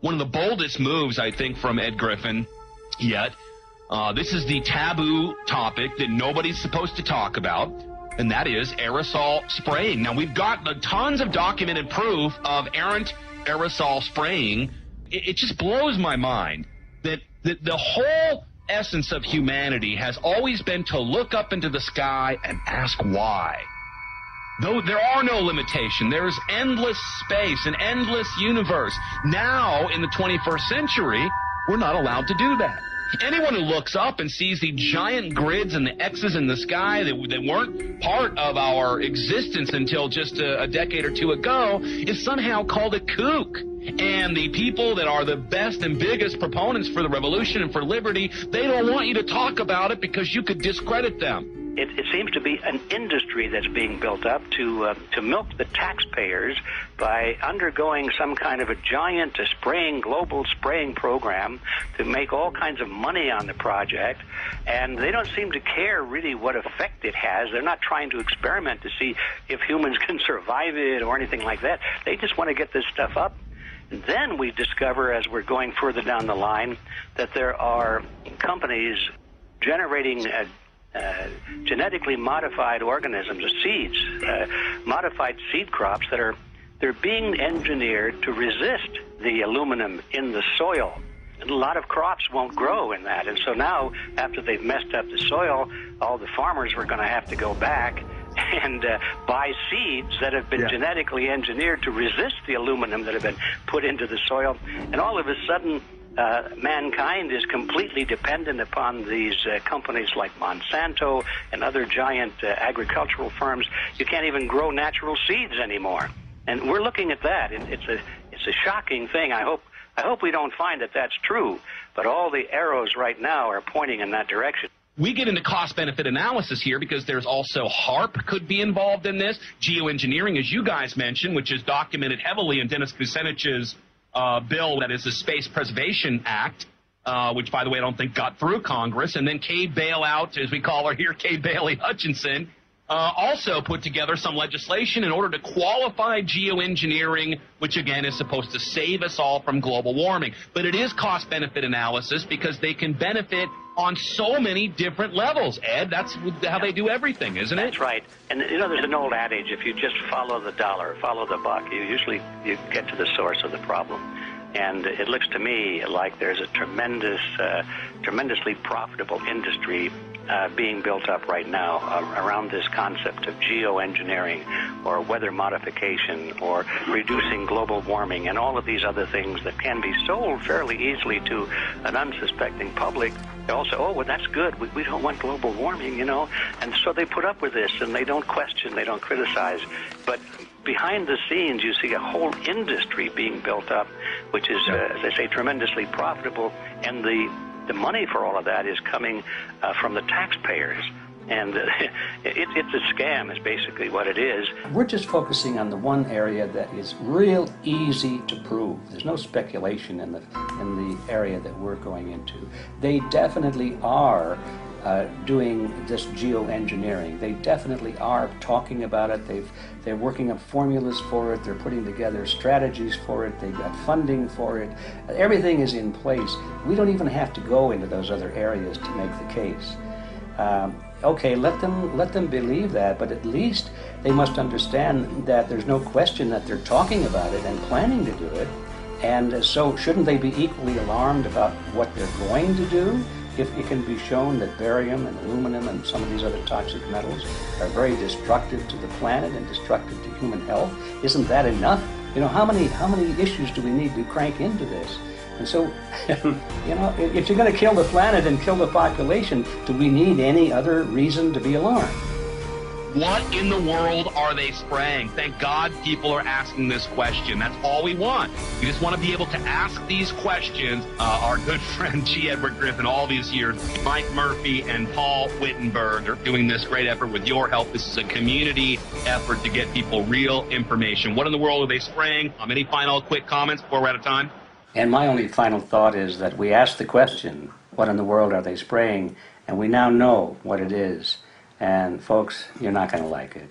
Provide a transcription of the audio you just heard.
one of the boldest moves, I think, from Ed Griffin yet. This is the taboo topic that nobody's supposed to talk about, and that is aerosol spraying. Now, we've got tons of documented proof of errant aerosol spraying. It just blows my mind that the whole essence of humanity has always been to look up into the sky and ask why. Though there are no limitations, there is endless space, an endless universe. Now, in the 21st century, we're not allowed to do that. Anyone who looks up and sees the giant grids and the X's in the sky that weren't part of our existence until just a decade or two ago is somehow called a kook. And the people that are the best and biggest proponents for the revolution and for liberty, they don't want you to talk about it because you could discredit them. It seems to be an industry that's being built up to milk the taxpayers by undergoing some kind of a giant global spraying program to make all kinds of money on the project. And they don't seem to care really what effect it has. They're not trying to experiment to see if humans can survive it or anything like that. They just want to get this stuff up. And then we discover, as we're going further down the line, that there are companies generating genetically modified organisms, seeds, modified seed crops they're being engineered to resist the aluminum in the soil. And a lot of crops won't grow in that. And so now, after they've messed up the soil, all the farmers were going to have to go back and buy seeds that have been genetically engineered to resist the aluminum that have been put into the soil. And all of a sudden, mankind is completely dependent upon these companies like Monsanto and other giant agricultural firms. You can't even grow natural seeds anymore. And we're looking at that. It's a shocking thing. I hope we don't find that that's true. But all the arrows right now are pointing in that direction. We get into cost-benefit analysis here because there's also HARP could be involved in this. Geoengineering, as you guys mentioned, which is documented heavily in Dennis Kucinich's bill, that is the Space Preservation Act, which, by the way, I don't think got through Congress. And then Kay Bailout, as we call her here, Kay Bailey Hutchinson, also put together some legislation in order to qualify geoengineering, which, again, is supposed to save us all from global warming. But it is cost-benefit analysis because they can benefit on so many different levels, Ed. That's how they do everything, isn't it? That's right. And, you know, there's an old adage, if you just follow the dollar, follow the buck, you get to the source of the problem. And it looks to me like there's a tremendously profitable industry being built up right now around this concept of geoengineering or weather modification or reducing global warming and all of these other things that can be sold fairly easily to an unsuspecting public. They all say, oh, well, that's good. We don't want global warming, you know. And so they put up with this, and they don't question, they don't criticize. But behind the scenes, you see a whole industry being built up, which is, as I say, tremendously profitable. And the money for all of that is coming from the taxpayers. And it's a scam is basically what it is. We're just focusing on the one area that is real easy to prove. There's no speculation in the area that we're going into. They definitely are doing this geoengineering. They definitely are talking about it. They're working up formulas for it. They're putting together strategies for it. They've got funding for it. Everything is in place. We don't even have to go into those other areas to make the case. Okay, let them believe that, but at least they must understand that there's no question that they're talking about it and planning to do it. And so shouldn't they be equally alarmed about what they're going to do if it can be shown that barium and aluminum and some of these other toxic metals are very destructive to the planet and destructive to human health? Isn't that enough? You know, how many issues do we need to crank into this? And so, you know, if you're going to kill the planet and kill the population, do we need any other reason to be alarmed? What in the world are they spraying? Thank God people are asking this question. That's all we want. We just want to be able to ask these questions. Our good friend G. Edward Griffin, all these years, Mike Murphy and Paul Wittenberg are doing this great effort with your help. This is a community effort to get people real information. What in the world are they spraying? Any final quick comments before we're out of time? And my only final thought is that we asked the question, what in the world are they spraying? And we now know what it is. And folks, you're not going to like it.